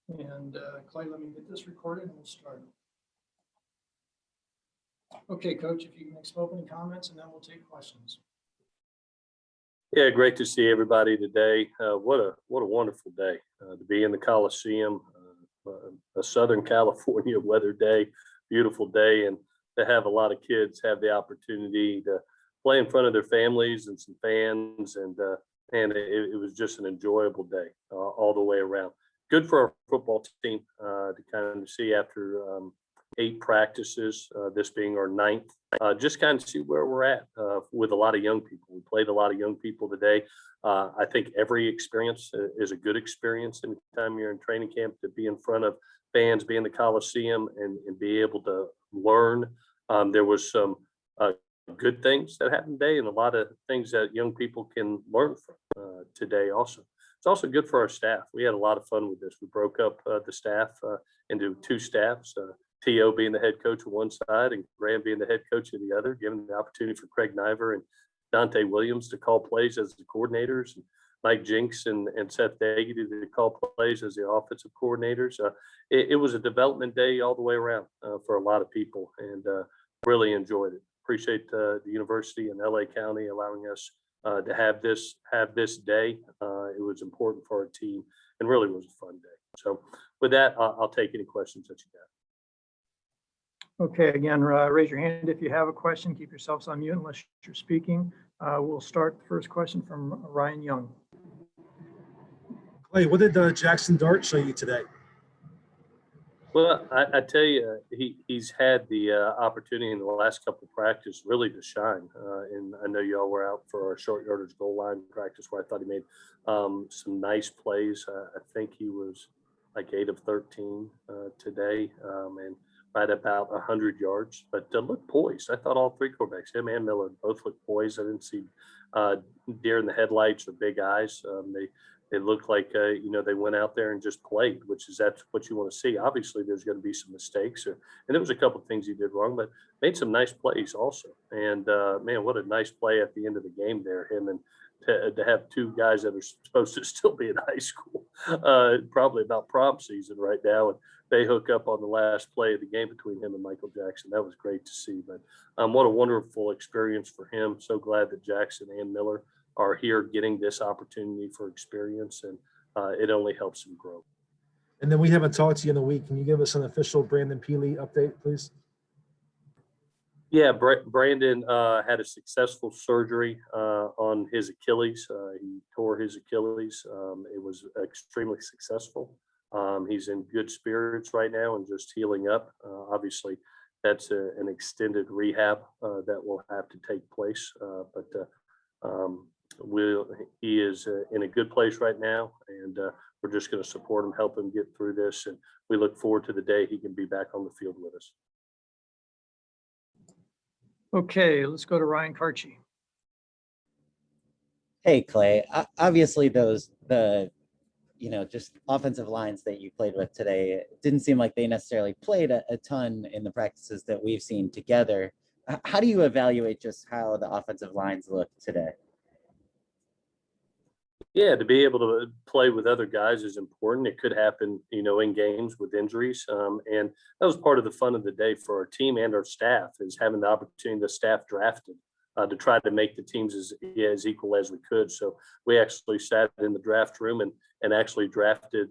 And Clay, let me get this recorded and we'll start. Okay, Coach, if you can make some opening comments and then we'll take questions. Yeah, great to see everybody today. What a wonderful day to be in the Coliseum, a Southern California weather day, beautiful day, and to have a lot of kids have the opportunity to play in front of their families and some fans, and it was just an enjoyable day all the way around. Good for our football team to kind of see after 8 practices, this being our 9th, just kind of see where we're at with a lot of young people. We played a lot of young people today. I think every experience is a good experience anytime you're in training camp, to be in front of fans, be in the Coliseum, and be able to learn. There was some good things that happened today and a lot of things that young people can learn from today also. It's also good for our staff. We had a lot of fun with this. We broke up the staff into 2 staffs. T.O. being the head coach on one side and Graham being the head coach on the other, giving the opportunity for Craig Niver and Dante Williams to call plays as the coordinators, and Mike Jinks and Seth Daggy to call plays as the offensive coordinators. It was a development day all the way around for a lot of people, and really enjoyed it. Appreciate the university and LA County allowing us to have this day. It was important for our team and really was a fun day. So with that, I'll take any questions that you got. Okay, again, raise your hand if you have a question. Keep yourselves on mute unless you're speaking. We'll start the first question from Ryan Young. Clay, what did Jackson Dart show you today? Well, I tell you, he's had the opportunity in the last couple of practices really to shine. And I know y'all were out for our short yardage goal line practice where I thought he made some nice plays. I think he was like 8 of 13 today, and right about 100 yards, but looked poised. I thought all 3 quarterbacks, him and Miller, both looked poised. I didn't see deer in the headlights or big eyes. They looked like, they went out there and just played, that's what you want to see. Obviously, there's going to be some mistakes, and there was a couple of things he did wrong, but made some nice plays also. And man, what a nice play at the end of the game there, him and to have 2 guys that are supposed to still be in high school, probably about prom season right now, and they hook up on the last play of the game between him and Michael Jackson. That was great to see. But what a wonderful experience for him. So glad that Jackson and Miller are here getting this opportunity for experience, and it only helps him grow. And then we haven't talked to you in a week. Can you give us an official Brandon Peely update, please? Yeah, Brandon had a successful surgery on his Achilles. He tore his Achilles. It was extremely successful. He's in good spirits right now and just healing up. Obviously, that's an extended rehab that will have to take place. But he is in a good place right now, and we're just going to support him, help him get through this. And we look forward to the day he can be back on the field with us. Okay, let's go to Ryan Karchi. Hey, Clay. Obviously, just offensive lines that you played with today, it didn't seem like they necessarily played a ton in the practices that we've seen together. How do you evaluate just how the offensive lines look today? Yeah, to be able to play with other guys is important. It could happen, in games with injuries. And that was part of the fun of the day for our team and our staff, is having the opportunity, the staff drafted to try to make the teams as equal as we could. So we actually sat in the draft room and actually drafted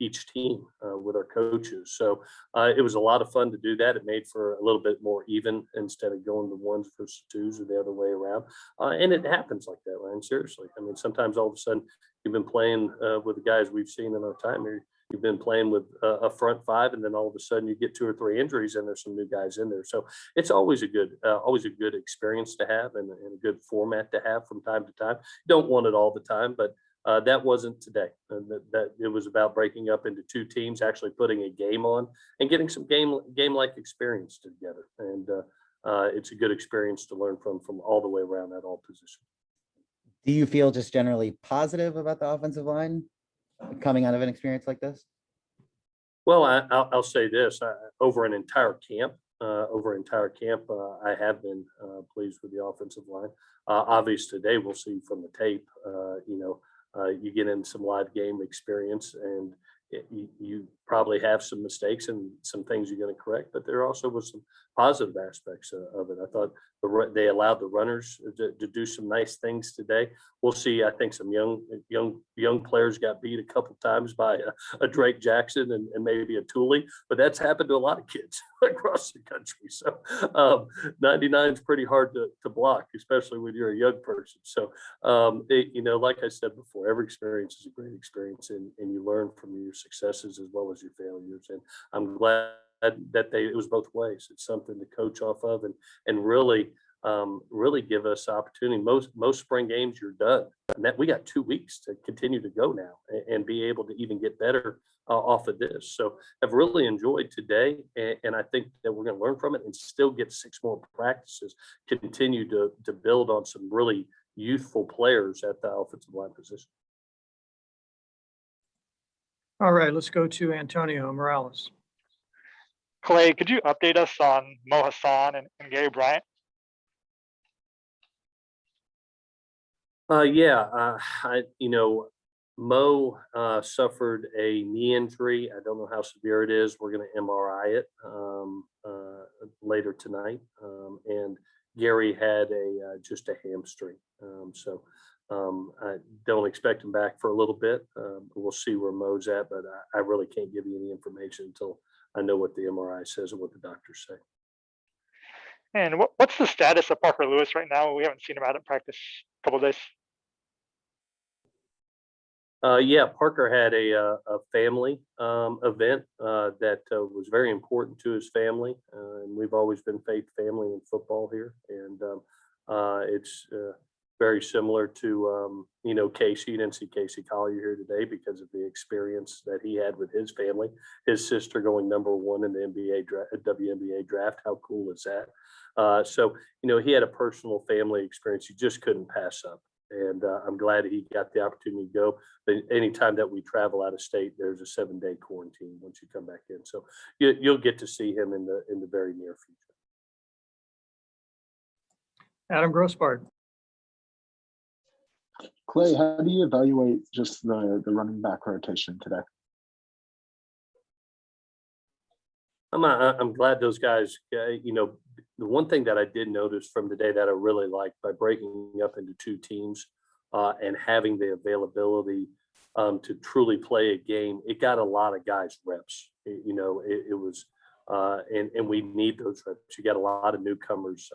each team with our coaches. So it was a lot of fun to do that. It made for a little bit more even instead of going to 1s versus 2s or the other way around. And it happens like that, Ryan, seriously. I mean, sometimes all of a sudden you've been playing with the guys we've seen in our time here. You've been playing with a front 5, and then all of a sudden you get 2 or 3 injuries, and there's some new guys in there. So it's always a good experience to have, and a good format to have from time to time. You don't want it all the time, but that wasn't today. That it was about breaking up into 2 teams, actually putting a game on, and getting some game-like experience together. And it's a good experience to learn from all the way around at all positions. Do you feel just generally positive about the offensive line coming out of an experience like this? Well, I'll say this: over an entire camp, I have been pleased with the offensive line. Obviously, today we'll see from the tape. You get in some live game experience, and you probably have some mistakes and some things you're going to correct, but there also was some positive aspects of it. I thought they allowed the runners to do some nice things today. We'll see. I think some young players got beat a couple times by a Drake Jackson and maybe a Tooley, but that's happened to a lot of kids across the country. So 99 is pretty hard to block, especially when you're a young person. So like I said before, every experience is a great experience, and you learn from your successes as well as your failures. And I'm glad that it was both ways. It's something to coach off of and really give us opportunity. Most spring games you're done, and that we got 2 weeks to continue to go now and be able to even get better off of this. So I've really enjoyed today, and I think that we're going to learn from it and still get 6 more practices, continue to build on some really youthful players at the offensive line position. All right, let's go to Antonio Morales. Clay, could you update us on Mo Hassan and Gary Bryant? Mo suffered a knee injury. I don't know how severe it is. We're going to MRI it later tonight. And Gary had just a hamstring. I don't expect him back for a little bit. We'll see where Mo's at, but I really can't give you any information until I know what the MRI says and what the doctors say. And what's the status of Parker Lewis right now? We haven't seen him out at practice a couple of days. Parker had a family event that was very important to his family, and we've always been faith family in football here, and it's very similar to Casey. You didn't see Casey Collier here today because of the experience that he had with his family. His sister going #1 in the WNBA draft. How cool is that? He had a personal family experience you just couldn't pass up. And I'm glad he got the opportunity to go. But anytime that we travel out of state, there's a 7-day quarantine once you come back in. So you'll get to see him in the very near future. Adam Grossbart. Clay, how do you evaluate just the running back rotation today? I'm glad those guys, the one thing that I did notice from the day that I really liked by breaking up into 2 teams and having the availability to truly play a game, it got a lot of guys reps. It was, and we need those reps. You got a lot of newcomers.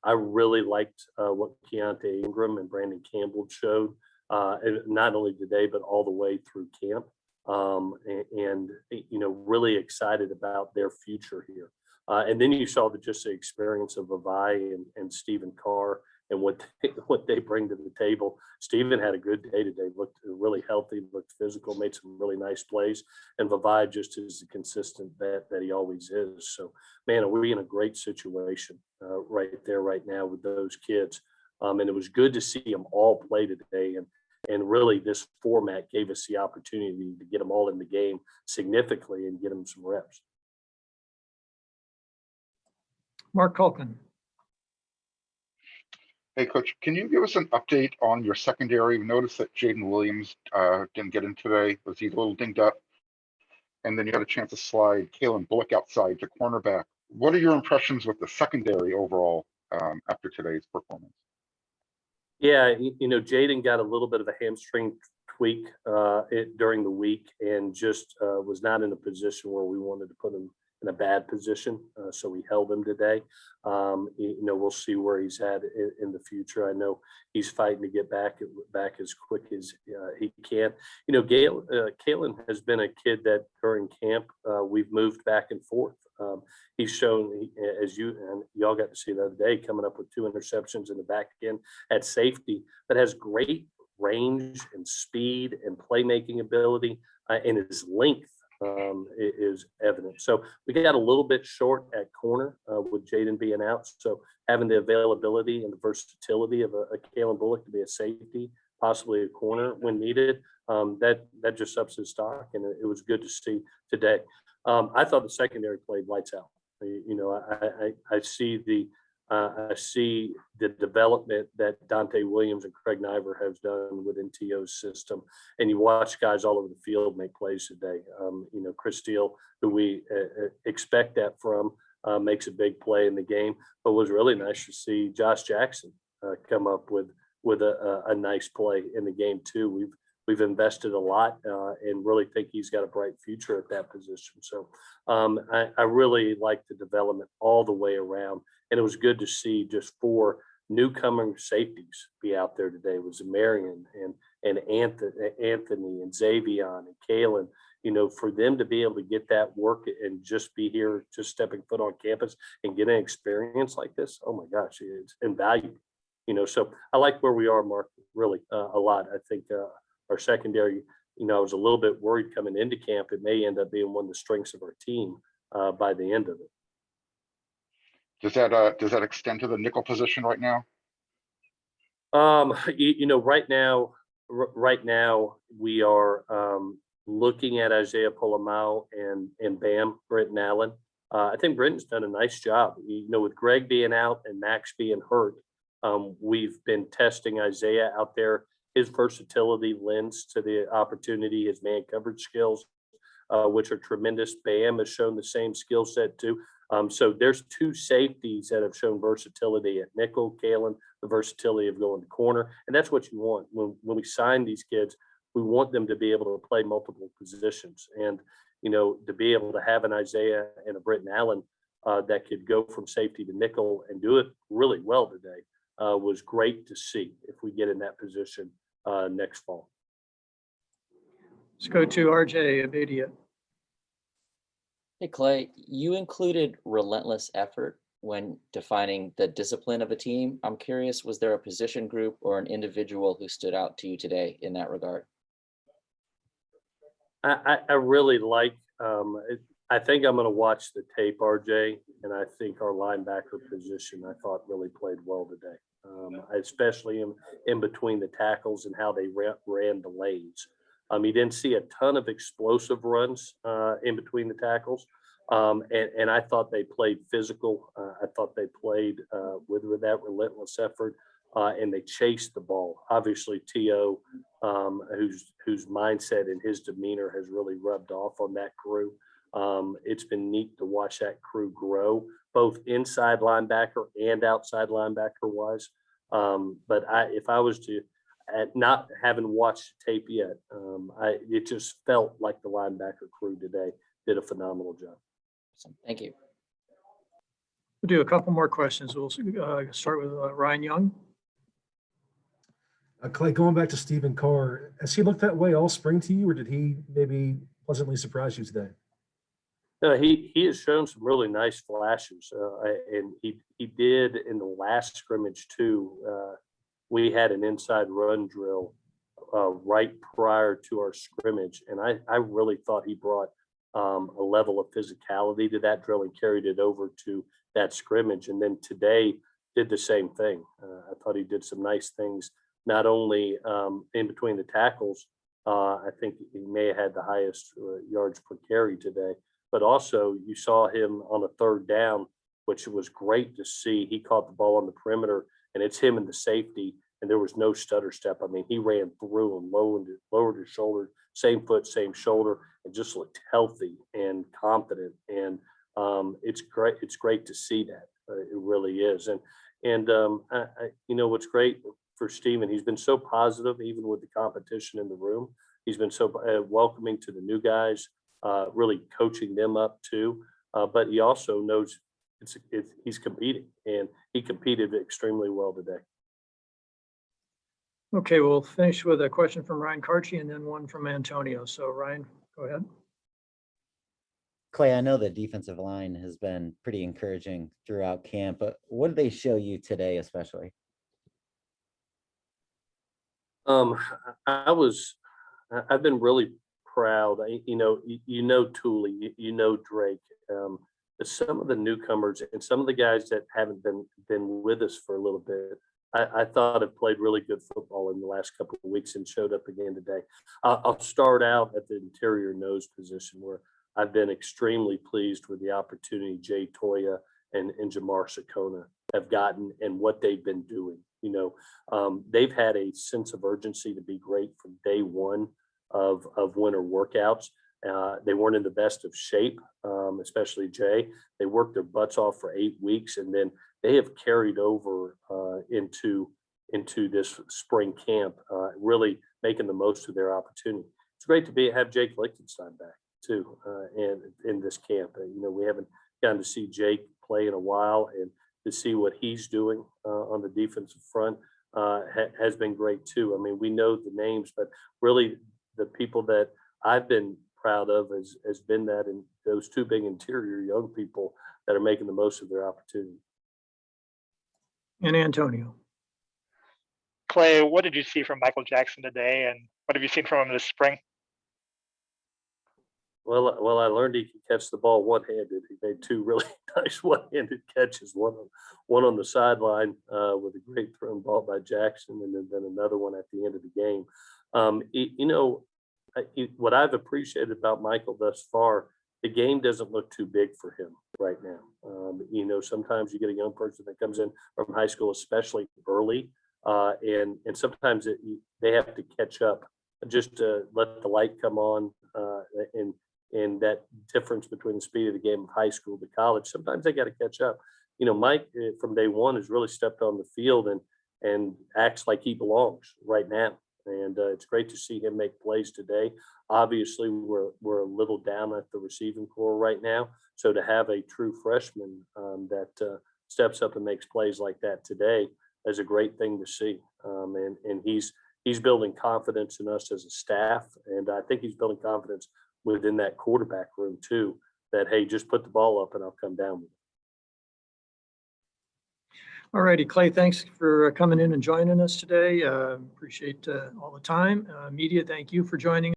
I really liked what Keontae Ingram and Brandon Campbell showed, not only today, but all the way through camp. Really excited about their future here. And then you saw the experience of Avai and Stephen Carr and what they bring to the table. Stephen had a good day today, looked really healthy, looked physical, made some really nice plays. And Vavai just is the consistent vet that he always is. So, man, are we in a great situation right there, right now with those kids. And it was good to see them all play today. And really, this format gave us the opportunity to get them all in the game significantly and get them some reps. Mark Culkin. Hey, Coach, can you give us an update on your secondary? We noticed that Jaden Williams didn't get in today. Was he a little dinged up? And then you had a chance to slide Kalen Bullock outside to cornerback. What are your impressions with the secondary overall after today's performance? Yeah, Jaden got a little bit of a hamstring tweak during the week and just was not in a position where we wanted to put him in a bad position. So we held him today. We'll see where he's at in the future. I know he's fighting to get back as quick as he can. Kalen has been a kid that during camp, we've moved back and forth. He's shown, as y'all got to see the other day, coming up with 2 interceptions in the back end at safety, but has great range and speed and playmaking ability, and his length is evident. So we got a little bit short at corner with Jaden being out. So having the availability and the versatility of a Kalen Bullock to be a safety, possibly a corner when needed, that just ups his stock, and it was good to see today. I thought the secondary played lights out. I see I see the development that Dante Williams and Craig Niver have done within TO's system, and you watch guys all over the field make plays today. Chris Steele, who we expect that from, makes a big play in the game, but was really nice to see Josh Jackson come up with a nice play in the game too. We've invested a lot and really think he's got a bright future at that position. So I really like the development all the way around. And it was good to see just 4 newcomer safeties be out there today. It was Marion and Anthony and Xavion and Kalen. For them to be able to get that work and just be here, just stepping foot on campus and get an experience like this, oh my gosh, it's invaluable. So I like where we are, Mark, really a lot. I think our secondary, I was a little bit worried coming into camp. It may end up being one of the strengths of our team by the end of it. Does that extend to the nickel position right now? Right now we are looking at Isaiah Polamau and Brenton Allen. I think Brenton's done a nice job. With Greg being out and Max being hurt, we've been testing Isaiah out there. His versatility lends to the opportunity, his man coverage skills, which are tremendous. Bam has shown the same skill set too. So there's 2 safeties that have shown versatility at nickel. Kalen, the versatility of going to corner, and that's what you want when we sign these kids. We want them to be able to play multiple positions, and to be able to have an Isaiah and a Brenton Allen that could go from safety to nickel and do it really well today was great to see. If we get in that position next fall. Let's go to RJ Abadia. Hey, Clay, you included relentless effort when defining the discipline of a team. I'm curious, was there a position group or an individual who stood out to you today in that regard? I really like, I think I'm going to watch the tape, RJ, and I think our linebacker position, I thought really played well today, especially in between the tackles and how they ran the lanes. You didn't see a ton of explosive runs in between the tackles. And I thought they played physical. I thought they played with that relentless effort, and they chased the ball. Obviously, T.O., whose mindset and his demeanor has really rubbed off on that crew. It's been neat to watch that crew grow, both inside linebacker and outside linebacker wise. But if I was to, not having watched the tape yet, it just felt like the linebacker crew today did a phenomenal job. Thank you. We'll do a couple more questions. We'll start with Ryan Young. Clay, going back to Stephen Carr, has he looked that way all spring to you, or did he maybe pleasantly surprise you today? He has shown some really nice flashes, and he did in the last scrimmage too. We had an inside run drill right prior to our scrimmage, and I really thought he brought a level of physicality to that drill and carried it over to that scrimmage. And then today did the same thing. I thought he did some nice things, not only in between the tackles. I think he may have had the highest yards per carry today, but also you saw him on a 3rd down, which was great to see. He caught the ball on the perimeter, and it's him and the safety, and there was no stutter step. I mean, he ran through and lowered his shoulder, same foot, same shoulder, and just looked healthy and confident. And it's great. It's great to see that. It really is. And what's great for Steven, he's been so positive, even with the competition in the room. He's been so welcoming to the new guys, really coaching them up too. But he also knows he's competing, and he competed extremely well today. Okay, we'll finish with a question from Ryan Karchi and then one from Antonio. So Ryan, go ahead. Clay, I know the defensive line has been pretty encouraging throughout camp, but what did they show you today, especially? I've been really proud. Tooley, Drake, some of the newcomers and some of the guys that haven't been with us for a little bit. I thought have played really good football in the last couple of weeks and showed up again today. I'll start out at the interior nose position, where I've been extremely pleased with the opportunity Jay Toya and Jamar Sakona have gotten and what they've been doing. They've had a sense of urgency to be great from day one of winter workouts. They weren't in the best of shape, especially Jay. They worked their butts off for 8 weeks, and then they have carried over into this spring camp, really making the most of their opportunity. It's great to have Jake Lichtenstein back too, and in this camp. We haven't gotten to see Jake play in a while, and to see what he's doing on the defensive front has been great too. I mean, we know the names, but really the people that I've been proud of has been that, and those two big interior young people that are making the most of their opportunity. And Antonio. Clay, what did you see from Michael Jackson today, and what have you seen from him this spring? Well, I learned he could catch the ball one-handed. He made 2 really nice one-handed catches, one on the sideline with a great thrown ball by Jackson, and then another one at the end of the game. What I've appreciated about Michael thus far, the game doesn't look too big for him right now. Sometimes you get a young person that comes in from high school, especially early, and sometimes they have to catch up just to let the light come on, and that difference between the speed of the game of high school to college, sometimes they got to catch up. Mike from day one has really stepped on the field and acts like he belongs right now. And it's great to see him make plays today. Obviously, we're a little down at the receiving core right now. So to have a true freshman that steps up and makes plays like that today is a great thing to see. And he's building confidence in us as a staff, and I think he's building confidence within that quarterback room too. That hey, just put the ball up and I'll come down with it. All righty, Clay, thanks for coming in and joining us today. Appreciate all the time. Media, thank you for joining